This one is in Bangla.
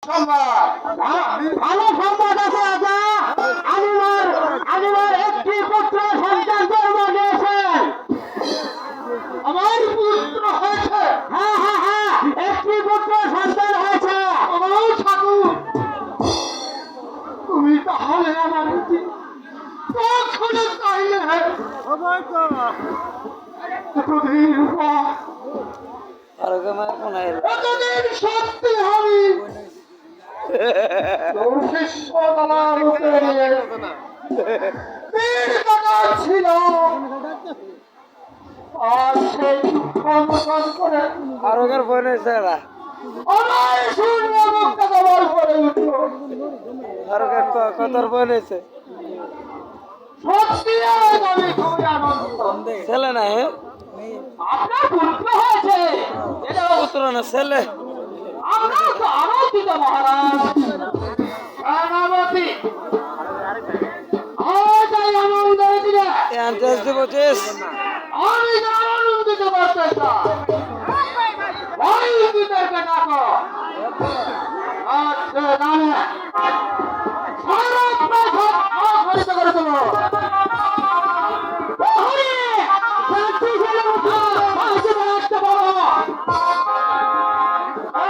ভালো সংবাদ আছে আজা। আলিমার একটি পুত্র সন্তান জন্ম দিয়েছেন। আমার পুত্র হয়েছে। হ্যাঁ হ্যাঁ হ্যাঁ, একটি পুত্র সন্তান হয়েছে। ও ঠাকুর, তুমি তাহলে আমার কখনো চাইলে এতদিন পর এতদিন সত্যি আমি তোর শিষ্য দালার উপরে তীর কাটাচ্ছিল। আর সেই দুঃখ মোচন করে আরোগের বই রয়েছে এরা আমার শূন্য মুক্ত দেওয়ার পরে উঠল। আরোগের কতর বই রয়েছে সত্যি আজ আমি খুবই আনন্দ। ছেলে না হ্যাঁ আপনার পুত্র হয়েছে, এটা পুত্র না ছেলে আমরা তো আনন্দিত মহারাজ। সেনাপতি, আজ এই আনন্দের দিনে অ্যান্ট্রান্স দিবছিস আমি যে আনন্দিত করতে চাই, ওই দিদেরকে ডাকো। আজকে নামে